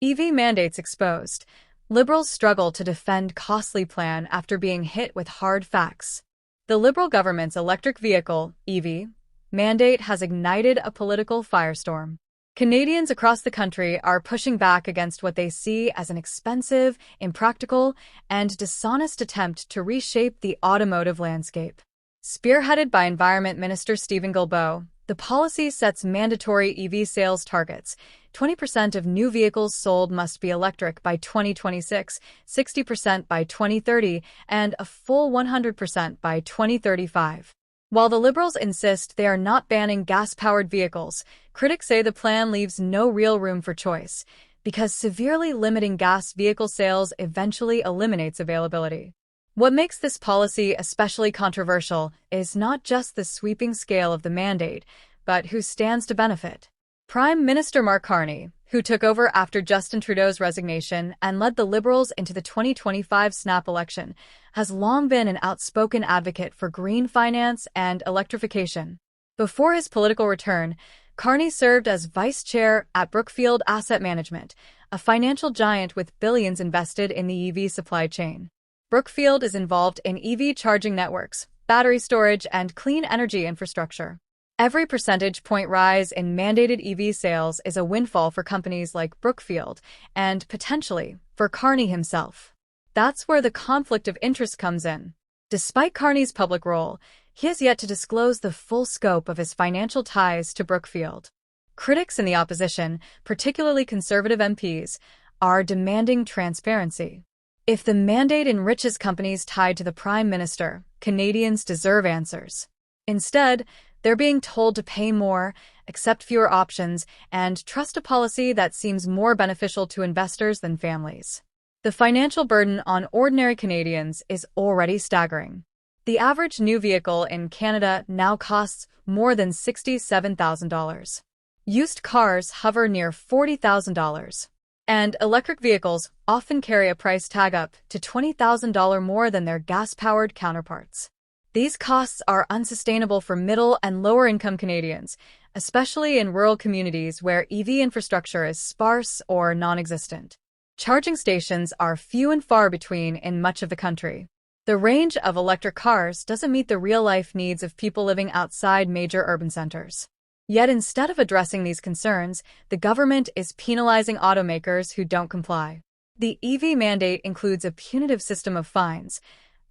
EV mandates exposed. Liberals struggle to defend costly plan after being hit with hard facts. The Liberal government's electric vehicle, EV, mandate has ignited a political firestorm. Canadians across the country are pushing back against what they see as an expensive, impractical, and dishonest attempt to reshape the automotive landscape. Spearheaded by Environment Minister Stephen Guilbeault, the policy sets mandatory EV sales targets. 20% of new vehicles sold must be electric by 2026, 60% by 2030, and a full 100% by 2035. While the Liberals insist they are not banning gas-powered vehicles, critics say the plan leaves no real room for choice, because severely limiting gas vehicle sales eventually eliminates availability. What makes this policy especially controversial is not just the sweeping scale of the mandate, but who stands to benefit. Prime Minister Mark Carney, who took over after Justin Trudeau's resignation and led the Liberals into the 2025 snap election, has long been an outspoken advocate for green finance and electrification. Before his political return, Carney served as vice chair at Brookfield Asset Management, a financial giant with billions invested in the EV supply chain. Brookfield is involved in EV charging networks, battery storage, and clean energy infrastructure. Every percentage point rise in mandated EV sales is a windfall for companies like Brookfield and, potentially, for Carney himself. That's where the conflict of interest comes in. Despite Carney's public role, he has yet to disclose the full scope of his financial ties to Brookfield. Critics in the opposition, particularly Conservative MPs, are demanding transparency. If the mandate enriches companies tied to the Prime Minister, Canadians deserve answers. Instead, they're being told to pay more, accept fewer options, and trust a policy that seems more beneficial to investors than families. The financial burden on ordinary Canadians is already staggering. The average new vehicle in Canada now costs more than $67,000. Used cars hover near $40,000. And electric vehicles often carry a price tag up to $20,000 more than their gas-powered counterparts. These costs are unsustainable for middle and lower-income Canadians, especially in rural communities where EV infrastructure is sparse or non-existent. Charging stations are few and far between in much of the country. The range of electric cars doesn't meet the real-life needs of people living outside major urban centers. Yet instead of addressing these concerns, the government is penalizing automakers who don't comply. The EV mandate includes a punitive system of fines,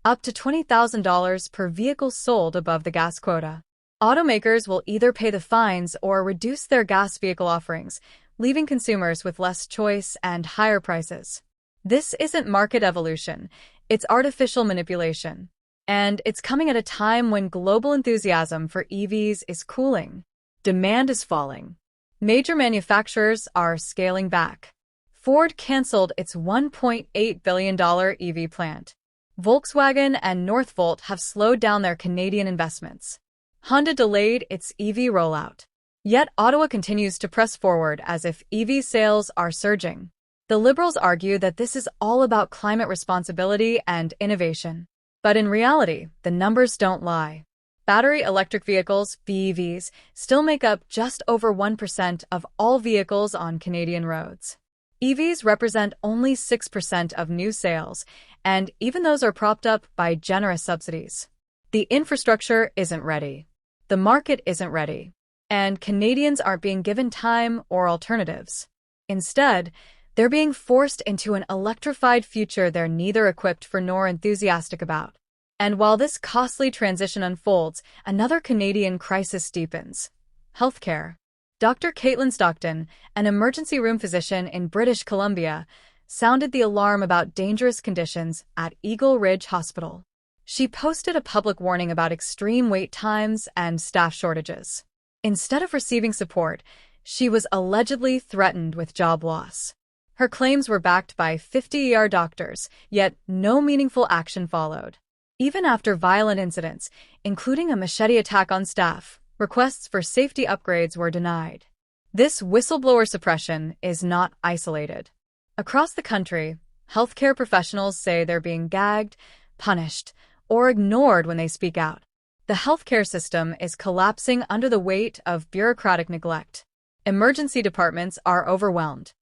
up to $20,000 per vehicle sold above the gas quota. Automakers will either pay the fines or reduce their gas vehicle offerings, leaving consumers with less choice and higher prices. This isn't market evolution, it's artificial manipulation. And it's coming at a time when global enthusiasm for EVs is cooling. Demand is falling. Major manufacturers are scaling back. Ford canceled its $1.8 billion EV plant. Volkswagen and Northvolt have slowed down their Canadian investments. Honda delayed its EV rollout. Yet Ottawa continues to press forward as if EV sales are surging. The Liberals argue that this is all about climate responsibility and innovation. But in reality, the numbers don't lie. Battery electric vehicles, BEVs, still make up just over 1% of all vehicles on Canadian roads. EVs represent only 6% of new sales, and even those are propped up by generous subsidies. The infrastructure isn't ready. The market isn't ready. And Canadians aren't being given time or alternatives. Instead, they're being forced into an electrified future they're neither equipped for nor enthusiastic about. And while this costly transition unfolds, another Canadian crisis deepens: healthcare. Dr. Caitlin Stockton, an emergency room physician in British Columbia, sounded the alarm about dangerous conditions at Eagle Ridge Hospital. She posted a public warning about extreme wait times and staff shortages. Instead of receiving support, she was allegedly threatened with job loss. Her claims were backed by 50 ER doctors, yet no meaningful action followed. Even after violent incidents, including a machete attack on staff, requests for safety upgrades were denied. This whistleblower suppression is not isolated. Across the country, healthcare professionals say they're being gagged, punished, or ignored when they speak out. The healthcare system is collapsing under the weight of bureaucratic neglect. Emergency departments are overwhelmed.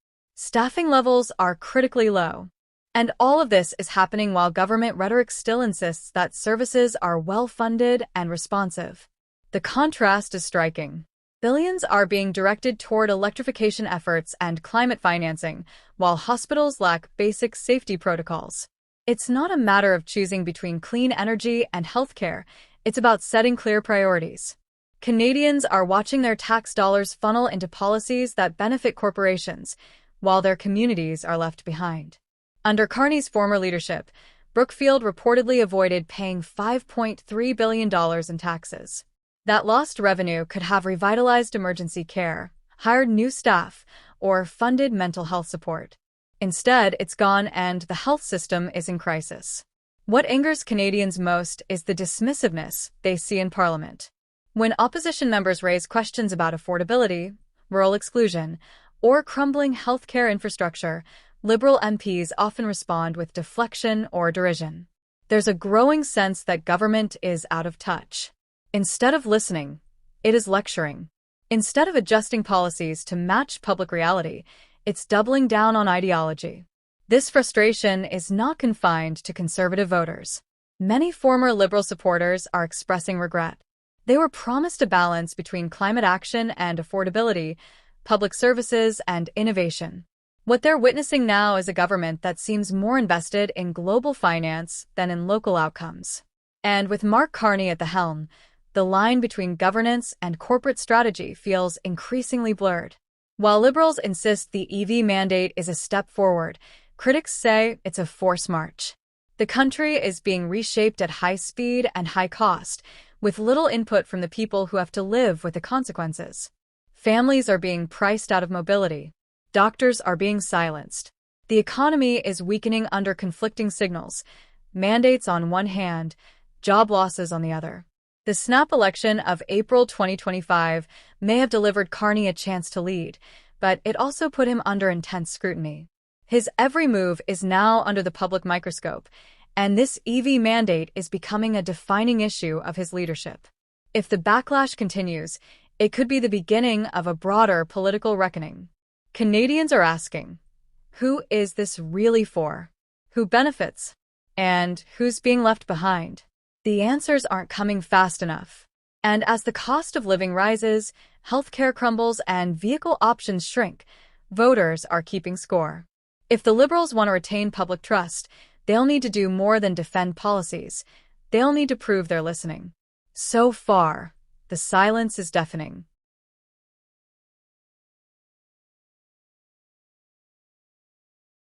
Staffing levels are critically low. And all of this is happening while government rhetoric still insists that services are well-funded and responsive. The contrast is striking. Billions are being directed toward electrification efforts and climate financing, while hospitals lack basic safety protocols. It's not a matter of choosing between clean energy and healthcare. It's about setting clear priorities. Canadians are watching their tax dollars funnel into policies that benefit corporations, while their communities are left behind. Under Carney's former leadership, Brookfield reportedly avoided paying $5.3 billion in taxes. That lost revenue could have revitalized emergency care, hired new staff, or funded mental health support. Instead, it's gone and the health system is in crisis. What angers Canadians most is the dismissiveness they see in Parliament. When opposition members raise questions about affordability, rural exclusion, or crumbling healthcare infrastructure, Liberal MPs often respond with deflection or derision. There's a growing sense that government is out of touch. Instead of listening, it is lecturing. Instead of adjusting policies to match public reality, it's doubling down on ideology. This frustration is not confined to conservative voters. Many former Liberal supporters are expressing regret. They were promised a balance between climate action and affordability, public services and innovation. What they're witnessing now is a government that seems more invested in global finance than in local outcomes. And with Mark Carney at the helm, the line between governance and corporate strategy feels increasingly blurred. While Liberals insist the EV mandate is a step forward, critics say it's a forced march. The country is being reshaped at high speed and high cost, with little input from the people who have to live with the consequences. Families are being priced out of mobility. Doctors are being silenced. The economy is weakening under conflicting signals, mandates on one hand, job losses on the other. The snap election of April 2025 may have delivered Carney a chance to lead, but it also put him under intense scrutiny. His every move is now under the public microscope, and this EV mandate is becoming a defining issue of his leadership. If the backlash continues, it could be the beginning of a broader political reckoning. Canadians are asking, who is this really for? Who benefits? And who's being left behind? The answers aren't coming fast enough. And as the cost of living rises, healthcare crumbles, and vehicle options shrink, voters are keeping score. If the Liberals want to retain public trust, they'll need to do more than defend policies. They'll need to prove they're listening. So far, the silence is deafening.